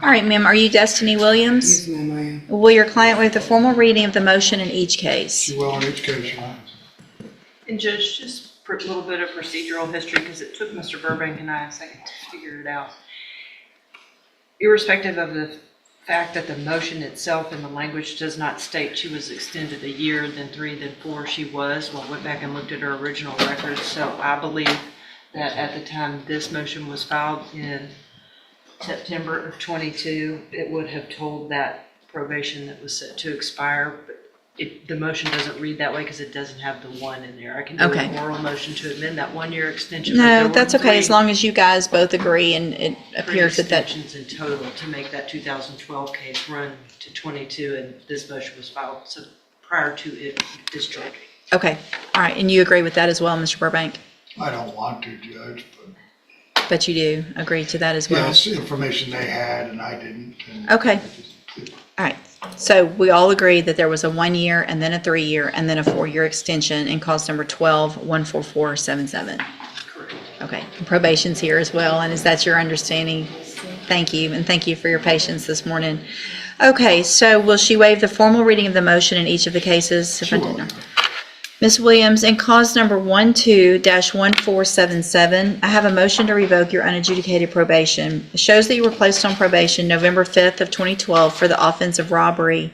All right, ma'am, are you Destiny Williams? Yes, ma'am, I am. Will your client waive the formal reading of the motion in each case? She will in each case, Your Honor. And Judge, just a little bit of procedural history, because it took Mr. Burbank and I a second to figure it out. Irrespective of the fact that the motion itself and the language does not state she was extended a year, then 3, then 4, she was. Well, I went back and looked at her original records, so I believe that at the time this motion was filed in September of 22, it would have told that probation that was set to expire, but the motion doesn't read that way because it doesn't have the 1 in there. I can do Okay. an oral motion to amend that 1-year extension. but there No, were that's okay, as 3 long as you guys both agree and it three appears that extensions in total to make that 2012 case run to 22, and this motion was filed so prior to it discharging. okay. All right, and you agree with that as well, Mr. Burbank? I don't want to, Judge, But you do agree to that as but well? yeah, it's information they had and I didn't. And Okay. I just- All right, so we all agree that there was a 1-year and then a 3-year and then a 4-year extension in cause number 12-14477. Correct. Okay, probation's here as well, and is that your understanding? Thank you, and thank you for your patience this morning. Okay, so will she waive the formal reading of the motion in each of the cases? If I did not. Ms. Williams, in cause number 12-1477, I have a motion to revoke your unadjudicated probation. It shows that you were placed on probation November 5th of 2012 for the offense of robbery,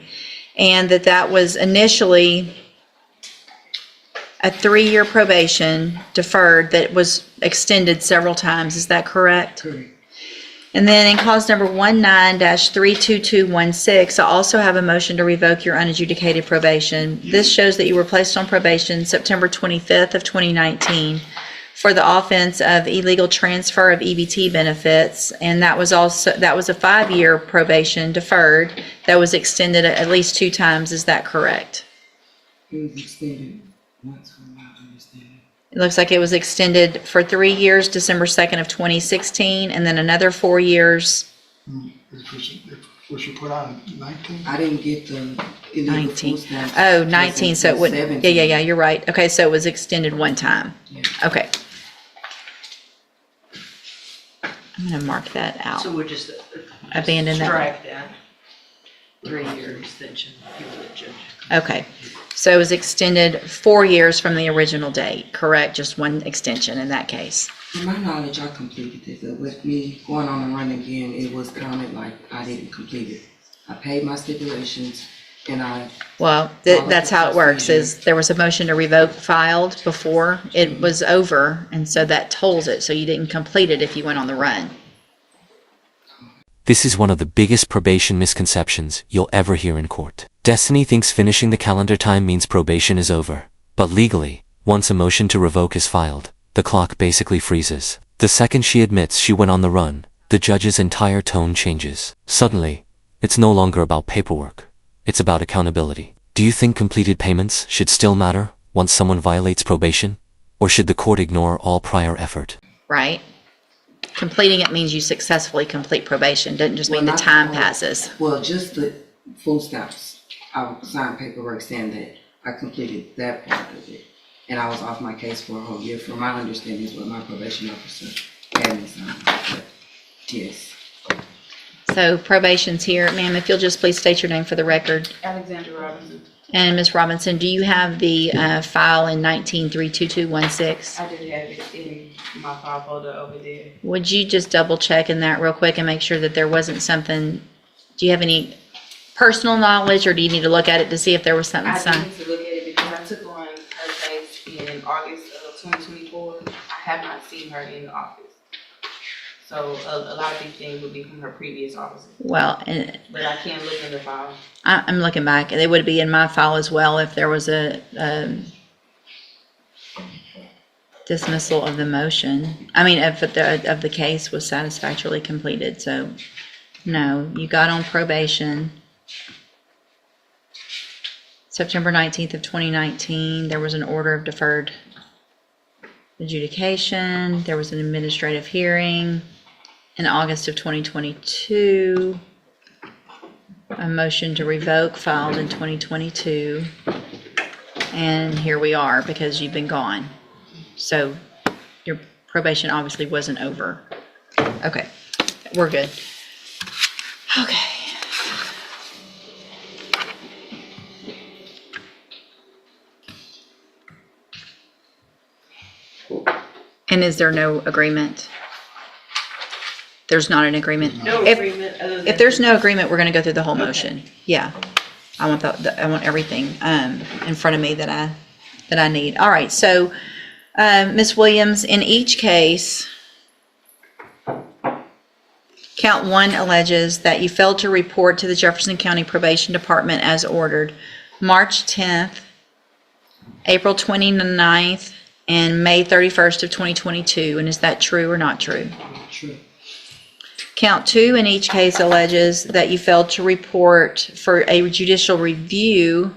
and that was initially a 3-year probation deferred that was extended several times. Is that correct? Correct. And then in cause number 19-32216, I also have a motion to revoke your unadjudicated probation. This shows that you were placed on probation September 25th of 2019 for the offense of illegal transfer of EBT benefits, and that was a 5-year probation deferred that was extended at least 2 times. Is that correct? It was extended once from my understanding. It looks like it was extended for 3 years, December 2nd of 2016, and then another 4 years. Was she put on 19? I didn't get the illegal 19. food stamps. Oh, 19, so it wouldn't, 17. yeah, you're right. Okay, so it was extended 1 time. Yeah. Okay. I'm gonna mark that out. So we'll just Abandon that. strike that 3-year extension, if you would, Judge. Okay, so it was extended 4 years from the original date, correct? Just 1 extension in that case. To my knowledge, I completed it, but with me going on the run again, it was counted like I didn't complete it. I paid my stipulations and Well, that's how it works, is there was a motion to revoke filed before it was over, and so that tolls it, so you didn't complete it if you went on the run. This is one of the biggest probation misconceptions you'll ever hear in court. Destiny thinks finishing the calendar time means probation is over. But legally, once a motion to revoke is filed, the clock basically freezes. The second she admits she went on the run, the judge's entire tone changes. Suddenly, it's no longer about paperwork. It's about accountability. Do you think completed payments should still matter once someone violates probation? Or should the court ignore all prior effort? Right? Completing it means you successfully complete probation, doesn't just mean the not time all- passes. Well, just the food stamps. I signed paperwork saying that I completed that part of it. And I was off my case for a whole year, from my understanding is what my probation officer had me sign. But yes. So probation's here. Ma'am, if you'll just please state your name for the record. Alexandra Robinson. And Ms. Robinson, do you have the file in 19-32216? I did have it in my file folder over there. Would you just double check in that real quick and make sure that there wasn't something, do you have any personal knowledge, or do you need to look at it to see if there was something I signed? need to look at it because I took on her case in August of 2024. I have not seen her in the office. So a lot of these things would be from her previous offices. Well, But I can look in the file. I'm looking back, and it would be in my file as well if there was a dismissal of the motion. I mean, if the case was satisfactorily completed. So, no, you got on probation September 19th of 2019. There was an order of deferred adjudication. There was an administrative hearing in August of 2022. A motion to revoke filed in 2022. And here we are because you've been gone. So your probation obviously wasn't over. Okay, we're good. Okay. And is there no agreement? There's not an agreement? No If- agreement other than. If there's no agreement, we're gonna go through the whole motion. Yeah. I want I want everything, in front of me that I need. All right, so, Ms. Williams, in each case, count 1 alleges that you failed to report to the Jefferson County Probation Department as ordered March 10th, April 29th, and May 31st of 2022. And is that true or not true? True. Count 2 in each case alleges that you failed to report for a judicial review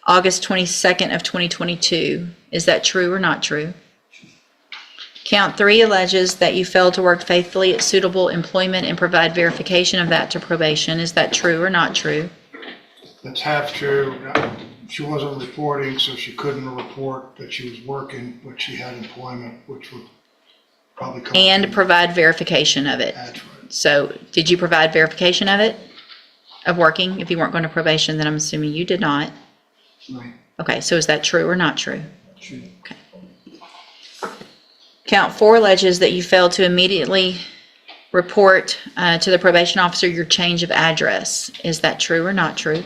August 22nd of 2022. Is that true or not true? Count 3 alleges that you failed to work faithfully at suitable employment and provide verification of that to probation. Is that true or not true? That's half true. She wasn't reporting, so she couldn't report that she was working, but she had employment, which would probably come. And provide verification of it. That's right. So did you provide verification of it? Of working? If you weren't going to probation, then I'm assuming you did not. Right. Okay, so is that true or not true? True. Count 4 alleges that you failed to immediately report to the probation officer your change of address. Is that true or not true?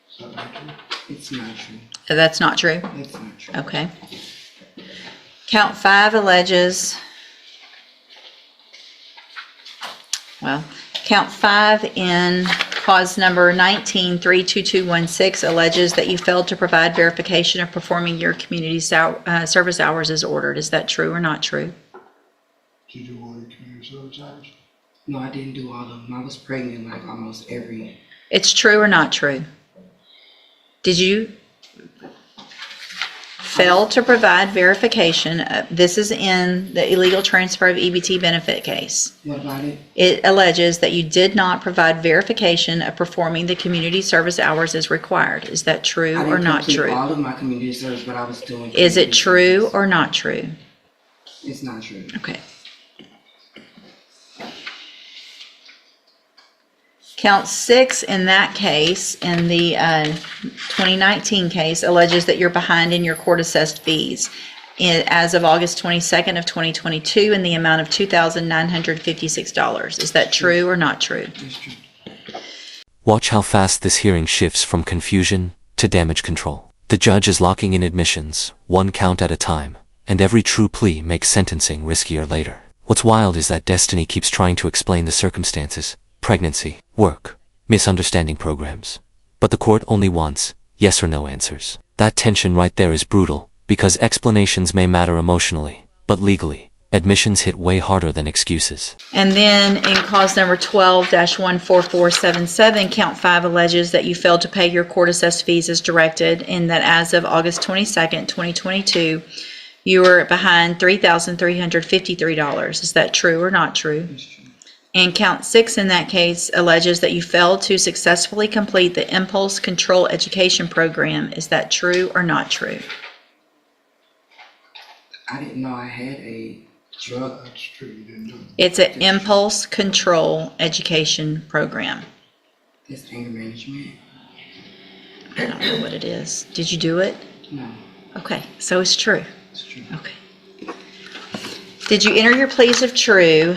Is that not true? It's not true. That's not true? It's not true. Okay. Count 5 alleges, count 5 in clause number 19-32216 alleges that you failed to provide verification of performing your community service hours as ordered. Is that true or not true? Did you do all your community service hours? No, I didn't do all of them. I was pregnant like almost every. It's true or not true? Did you fail to provide verification? This is in the illegal transfer of EBT benefit case. What about it? It alleges that you did not provide verification of performing the community service hours as required. Is that true I or didn't not complete true? all of my community service, but I was doing. Is it community true service. or not true? It's not true. Okay. Count 6 in that case, in the 2019 case, alleges that you're behind in your court-assessed fees as of August 22nd of 2022 in the amount of $2,956. Is that true or not true? It's true. Watch how fast this hearing shifts from confusion to damage control. The judge is locking in admissions, 1 count at a time, and every true plea makes sentencing riskier later. What's wild is that Destiny keeps trying to explain the circumstances. Pregnancy, work, misunderstanding programs. But the court only wants yes or no answers. That tension right there is brutal, because explanations may matter emotionally, but legally, admissions hit way harder than excuses. And then in clause number 12-14477, count 5 alleges that you failed to pay your court-assessed fees as directed, and that as of August 22nd, 2022, you were behind $3,353. Is that true or not true? It's true. And count 6 in that case alleges that you failed to successfully complete the Impulse Control Education Program. Is that true or not true? I didn't know I had a drug. That's true, you didn't do it. It's an Impulse Control Education Program. It's anger management. I don't know what it is. Did you do it? No, Okay, so it's true. it's true. Okay. Did you enter your pleas of true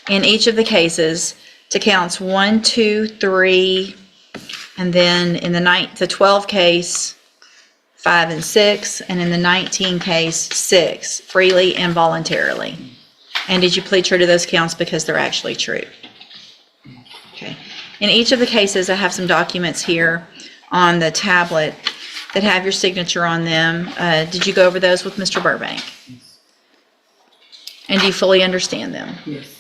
in each of the cases to counts 1, 2, 3, and then in the 12 case, 5 and 6, and in the 19 case, 6, freely and voluntarily? And did you plead true to those counts because they're actually true? Okay. In each of the cases, I have some documents here on the tablet that have your signature on them. Did you go over those with Mr. Burbank? And do you fully understand them? Yes.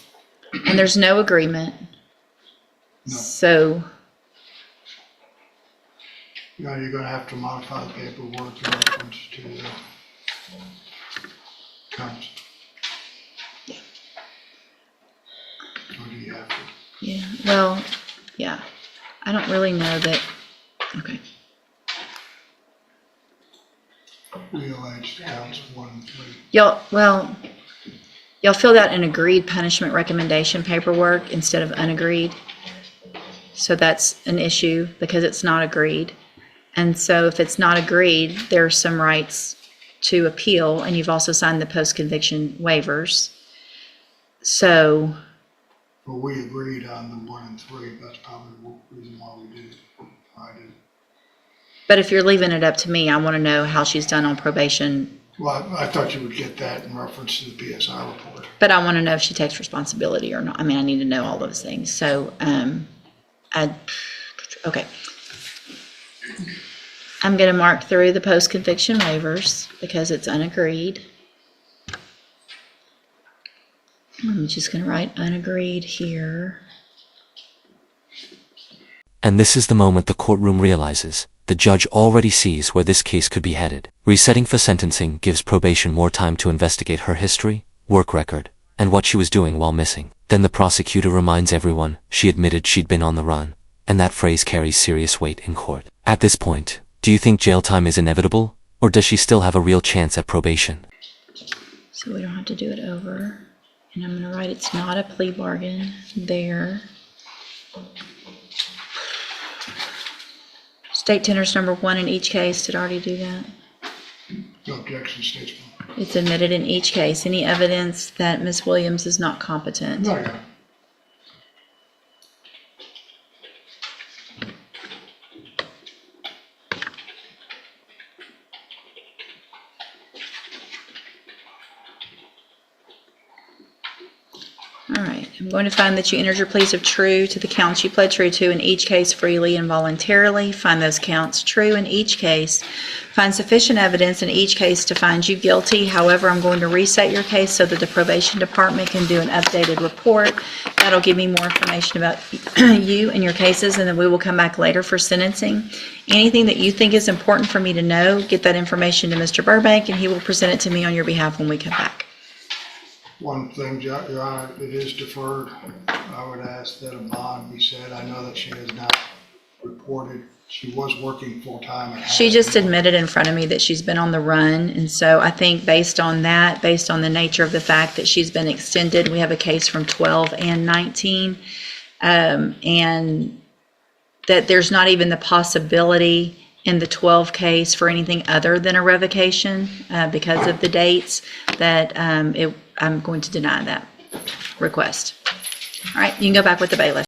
And there's no agreement. No. So, You're gonna have to modify the paperwork in reference to the counts. Or do you have to? yeah, well, yeah. I don't really know that. Okay. We alleged counts 1 and 3. Y'all y'all filled out an agreed punishment recommendation paperwork instead of unagreed. So that's an issue because it's not agreed. And so if it's not agreed, there are some rights to appeal, and you've also signed the post-conviction waivers. So, But we agreed on the 1 and 3, that's probably the reason why we did. I did. but if you're leaving it up to me, I want to know how she's done on probation. Well, I thought you would get that in reference to the PSI report. But I want to know if she takes responsibility or not. I mean, I need to know all those things. So, okay. I'm going to mark through the post-conviction waivers because it's unagreed. I'm just going to write unagreed here. And this is the moment the courtroom realizes the judge already sees where this case could be headed. Resetting for sentencing gives probation more time to investigate her history, work record, and what she was doing while missing. Then the prosecutor reminds everyone she admitted she'd been on the run, and that phrase carries serious weight in court. At this point, do you think jail time is inevitable, or does she still have a real chance at probation? So we don't have to do it over. And I'm going to write it's not a plea bargain there. State tenders number 1 in each case. Did I already do that? No objection, statesman. It's admitted in each case. Any evidence that Ms. Williams is not competent? No, yeah. All right. I'm going to find that you entered your pleas of true to the counts you pled true to in each case freely and voluntarily. Find those counts true in each case. Find sufficient evidence in each case to find you guilty. However, I'm going to reset your case so that the probation department can do an updated report. That'll give me more information about you and your cases, and then we will come back later for sentencing. Anything that you think is important for me to know, get that information to Mr. Burbank, and he will present it to me on your behalf when we come back. One thing, Your Honor, it is deferred. I would ask that a bond be set. I know that she has not reported. She was working full-time. She just admitted in front of me that she's been on the run, and so I think based on that, based on the nature of the fact that she's been extended, we have a case from 12 and 19, and that there's not even the possibility in the 12 case for anything other than a revocation because of the dates, that I'm going to deny that request. All right, you can go back with the bailiff.